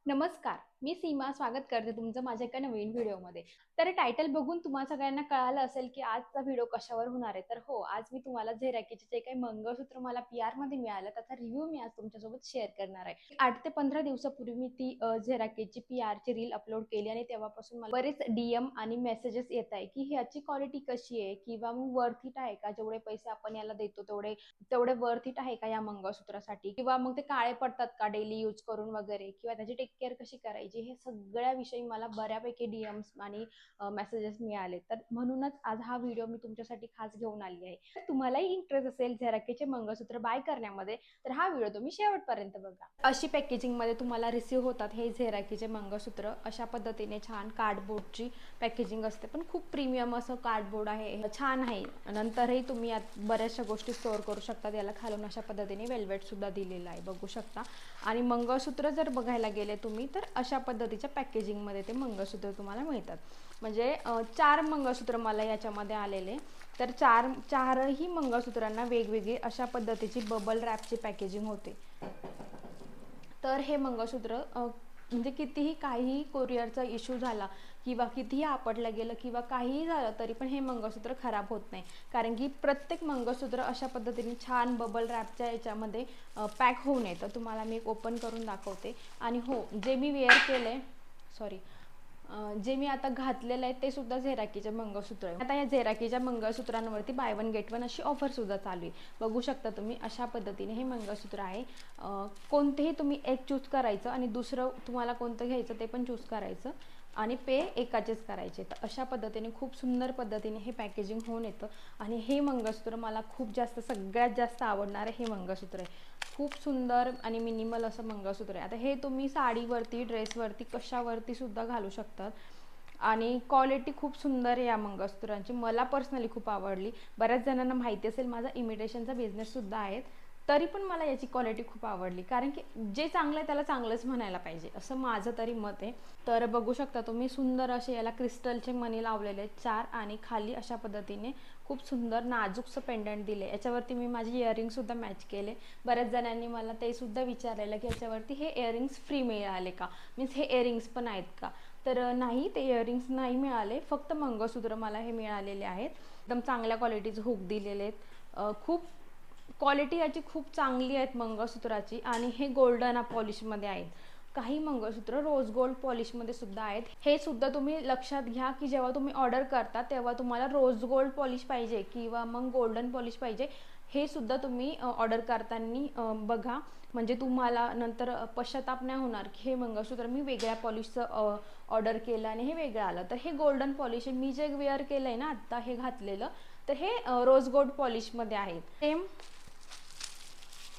नमस्कार, मी सीमा स्वागत करते तुमचं माझ्या एका नवीन व्हिडिओमध्ये. तर टायटल बघून तुम्हा सगळ्यांना कळालं असेल, की आजचा व्हिडिओ कशावर होणार आहे. तर हो, आज मी तुम्हाला झेराकीचे जे काही मंगळसूत्र मला पी-आरमध्ये मिळालं, त्याचा रिव्ह्यू मी आज तुमच्यासोबत शेअर करणार आहे. 8 ते 15 दिवसापूर्वी मी ती झेराकीची पी-आरची रील अपलोड केली आणि तेव्हापासून मला बरेच डी-एम आणि मेसेजेस येत आहे, की ह्याची क्वालिटी कशी आहे किंवा मग वर्थ इट आहे का? जेवढे पैसे आपण याला देतो तेवढे तेवढे वर्थ इट आहे का या मंगळसूत्रासाठी किंवा मग ते काळे पडतात का डेली यूज करून वगैरे किंवा त्याची टेक केअर कशी करायची हे सगळ्याविषयी मला बऱ्यापैकी डीएम्स आणि मेसेजेस मिळाले. तर म्हणूनच आज हा व्हिडिओ मी तुमच्यासाठी खास घेऊन आली आहे. तर तुम्हालाही इंटरेस्ट असेल झेराकेचे मंगळसूत्र बाय करण्यामध्ये तर हा व्हिडिओ तुम्ही शेवटपर्यंत बघा. अशी पॅकेजिंग मध्ये तुम्हाला रिसीव्ह होतात हे झेराकीचे मंगळसूत्र. अशा पद्धतीने छान कार्डबोर्डची पॅकेजिंग असते, पण खूप प्रीमियम असं कार्डबोर्ड आहे, छान आहे. नंतरही तुम्ही यात बऱ्याचशा गोष्टी स्टोअर करू शकता. याला खालून अशा पद्धतीने वेल्वेट सुद्धा दिलेलं आहे, बघू शकता. आणि मंगळसूत्र जर बघायला गेले तुम्ही तर अशा पद्धतीच्या पॅकेजिंग मध्ये ते मंगळसूत्र तुम्हाला मिळतात. म्हणजे 4 मंगळसूत्र मला याच्यामध्ये आलेले. तर चारही मंगळसूत्रांना वेगवेगळी अशा पद्धतीची बबल रॅपची पॅकेजिंग होते. तर हे मंगळसूत्र म्हणजे कितीही काही कोरिअरचा इश्यू झाला किंवा कितीही आपटलं गेलं किंवा काहीही झालं तरी पण हे मंगळसूत्र खराब होत नाही, कारण की प्रत्येक मंगळसूत्र अशा पद्धतीने छान बबल रॅपच्या याच्यामध्ये पॅक होऊन येतं. तुम्हाला मी एक ओपन करून दाखवते. आणि हो, जे मी वेअर केलंय, सॉरी, जे मी आता घातलेलं आहे ते सुद्धा झेराकीचे मंगळसूत्र आहे. आता या झेराकीच्या मंगळसूत्रांवरती बाय वन गेट वन अशी ऑफर सुद्धा चालू आहे, बघू शकता तुम्ही. अशा पद्धतीने हे मंगळसूत्र आहे. कोणतेही तुम्ही एक चूज करायचं आणि दुसरं तुम्हाला कोणतं घ्यायचं ते पण चूज करायचं आणि पे एकाचेच करायचे. तर अशा पद्धतीने खूप सुंदर पद्धतीने हे पॅकेजिंग होऊन येतं. आणि हे मंगळसूत्र मला खूप जास्त, सगळ्यात जास्त आवडणारे हे मंगळसूत्र आहे. खूप सुंदर आणि मिनिमल असं मंगळसूत्र आहे. आता हे तुम्ही साडीवरती, ड्रेसवरती, कशावरती सुद्धा घालू शकतात. आणि क्वालिटी खूप सुंदर आहे या मंगळसूत्रांची, मला पर्सनली खूप आवडली. बऱ्याच जणांना माहिती असेल माझा इमिटेशनचा बिझनेस सुद्धा आहे, तरी पण मला याची क्वालिटी खूप आवडली, कारण की जे चांगलं आहे त्याला चांगलंच म्हणायला पाहिजे असं माझं तरी मत आहे. तर बघू शकता तुम्ही, सुंदर असे याला क्रिस्टलचे मणी लावलेले आहेत 4 आणि खाली अशा पद्धतीने खूप सुंदर नाजूकसं पेंडंट दिले. याच्यावरती मी माझे इयरिंग सुद्धा मॅच केले. बऱ्याच जणांनी मला ते सुद्धा विचारलेलं की याच्यावरती हे इयरिंग्स फ्री मिळाले का, मीन्स हे इयरिंग्स पण आहेत का. तर नाही, ते इयरिंग्स नाही मिळाले, फक्त मंगळसूत्र मला हे मिळालेले आहेत. एकदम चांगल्या क्वालिटीचे हुक दिलेले आहेत. खूप क्वालिटी याची खूप चांगली आहेत मंगळसूत्राची. आणि हे गोल्डन पॉलिशमध्ये आहेत. काही मंगळसूत्र रोज गोल्ड पॉलिशमध्ये सुद्धा आहेत. हे सुद्धा तुम्ही लक्षात घ्या की जेव्हा तुम्ही ऑर्डर करता तेव्हा तुम्हाला रोज गोल्ड पॉलिश पाहिजे किंवा मग गोल्डन पॉलिश पाहिजे, हे सुद्धा तुम्ही ऑर्डर करताना बघा. म्हणजे तुम्हाला नंतर पश्चाताप नाही होणार की हे मंगळसूत्र मी वेगळ्या पॉलिशचं ऑर्डर केलं आणि हे वेगळं आलं. तर हे गोल्डन पॉलिश आहे. मी जे वेअर केलं आहे ना आत्ता हे घातलेलं, तर हे रोज गोल्ड पॉलिशमध्ये आहे. सेम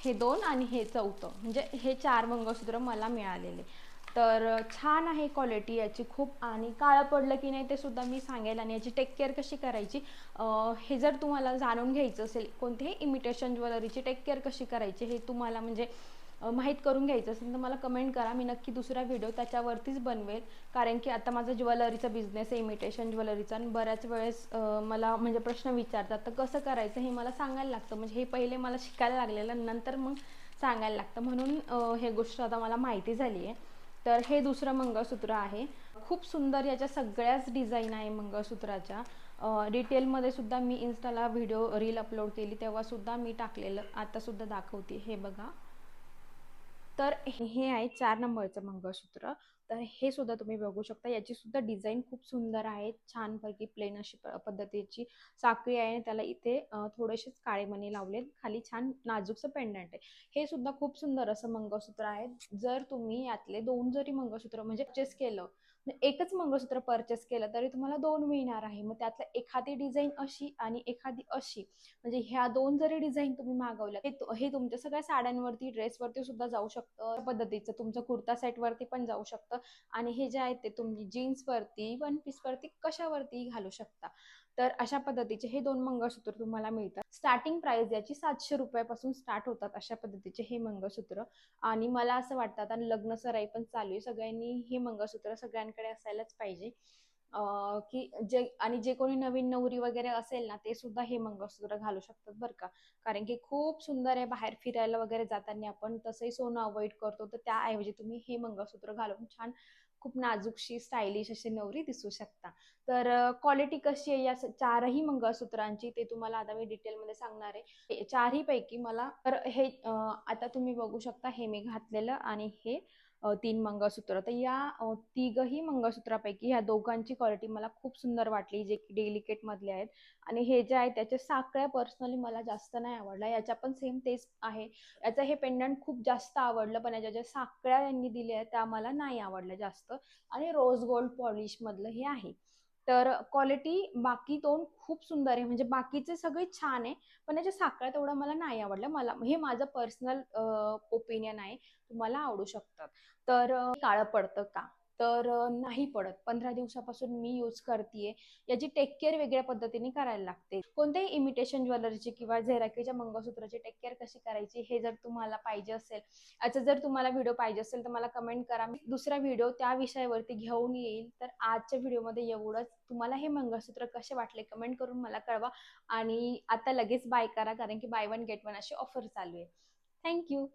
हे 2 आणि हे चौथं, म्हणजे हे 4 मंगळसूत्र मला मिळालेले. तर छान आहे क्वालिटी याची खूप. आणि काळं पडलं की नाही ते सुद्धा मी सांगेल. आणि याची टेक केअर कशी करायची हे जर तुम्हाला जाणून घ्यायचं असेल, कोणतेही इमिटेशन ज्वेलरीची टेक केअर कशी करायची हे तुम्हाला म्हणजे माहीत करून घ्यायचं असेल तर मला कमेंट करा. मी नक्की दुसरा व्हिडिओ त्याच्यावरतीच बनवेल, कारण की आता माझा ज्वेलरीचा बिझनेस आहे, इमिटेशन ज्वेलरीचा. आणि बऱ्याच वेळेस मला म्हणजे प्रश्न विचारतात तर कसं करायचं हे मला सांगायला लागतं. म्हणजे हे पहिले मला शिकायला लागलेलं, नंतर मग सांगायला लागतं, म्हणून हे गोष्ट आता मला माहिती झाली आहे. तर हे दुसरं मंगळसूत्र आहे. खूप सुंदर याच्या सगळ्याच डिझाईन आहे मंगळसूत्राच्या. डिटेलमध्ये सुद्धा मी इन्स्टाला व्हिडिओ रील अपलोड केली तेव्हा सुद्धा मी टाकलेलं, आता सुद्धा दाखवते, हे बघा. तर हे आहे 4 नंबरचं मंगळसूत्र. तर हे सुद्धा तुम्ही बघू शकता. याची सुद्धा डिझाईन खूप सुंदर आहे. छानपैकी प्लेन अशी पद्धतीची साखळी आहे. त्याला इथे थोडेसेच काळे मणी लावलेत. खाली छान नाजूकसं पेंडंट आहे. हे सुद्धा खूप सुंदर असं मंगळसूत्र आहे. जर तुम्ही यातले 2 जरी मंगळसूत्र म्हणजे परचेस केलं, एकच मंगळसूत्र परचेस केलं तरी तुम्हाला 2 मिळणार आहे. मग त्यातलं एखादी डिझाईन अशी आणि एखादी अशी, म्हणजे ह्या 2 जरी डिझाईन तुम्ही मागवल्या हे तुमच्या सगळ्या साड्यांवरती, ड्रेसवरती सुद्धा जाऊ शकतं. पद्धतीचं तुमचं कुर्ता सेटवरती पण जाऊ शकतं. आणि हे जे आहेत ते तुम्ही जीन्सवरती, वन पीसवरती, कशावरती घालू शकता. तर अशा पद्धतीचे हे 2 मंगळसूत्र तुम्हाला मिळतात. स्टार्टिंग प्राइस याची 700 रुपयापासून स्टार्ट होतात अशा पद्धतीचे हे मंगळसूत्र. आणि मला असं वाटतं आता लग्न सराई पण चालू आहे, सगळ्यांनी हे मंगळसूत्र सगळ्यांकडे असायलाच पाहिजे. की जे कोणी नवीन नवरी वगैरे असेल ना, ते सुद्धा हे मंगळसूत्र घालू शकतात बरं का. कारण की खूप सुंदर आहे, बाहेर फिरायला वगैरे जाताना आपण तसंही सोनं अव्हॉइड करतो, तर त्याऐवजी तुम्ही हे मंगळसूत्र घालून छान खूप नाजूकशी, स्टायलिश अशी नवरी दिसू शकता. तर क्वालिटी कशी आहे या चारही मंगळसूत्रांची ते तुम्हाला आता मी डिटेलमध्ये सांगणार आहे. चारही पैकी मला तर हे आता तुम्ही बघू शकता, हे मी घातलेलं आणि हे 3 मंगळसूत्र. तर या तिघही मंगळसूत्रापैकी ह्या दोघांची क्वालिटी मला खूप सुंदर वाटली, जे की डेलिकेट मधले आहेत. आणि हे जे आहे त्याच्या साकळ्या पर्सनली मला जास्त नाही आवडल्या. याच्या पण सेम तेच आहे. याचं हे पेंडंट खूप जास्त आवडलं, पण याच्या ज्या साकळ्या यांनी दिल्या आहेत त्या मला नाही आवडल्या जास्त. आणि रोज गोल्ड पॉलिश मधलं हे आहे. तर क्वालिटी बाकी दोन खूप सुंदर आहे, म्हणजे बाकीचे सगळे छान आहे, पण याच्या साखळ्या तेवढं मला नाही आवडलं. मला हे माझं पर्सनल ओपिनियन आहे, तुम्हाला आवडू शकतात. तर काळं पडतं का? तर नाही पडत. 15 दिवसापासून मी यूज करतीये. याची टेक केअर वेगळ्या पद्धतीने करायला लागते. कोणत्याही इमिटेशन ज्वेलरीची किंवा झेराकीच्या मंगळसूत्राची टेक केअर कशी करायची हे जर तुम्हाला पाहिजे असेल, याचा जर तुम्हाला व्हिडिओ पाहिजे असेल तर मला कमेंट करा. मी दुसरा व्हिडिओ त्या विषयावरती घेऊन येईल. तर आजच्या व्हिडिओमध्ये एवढंच. तुम्हाला हे मंगळसूत्र कसे वाटले कमेंट करून मला कळवा. आणि आता लगेच बाय करा, कारण की बाय वन गेट वन अशी ऑफर चालू आहे. Thank you.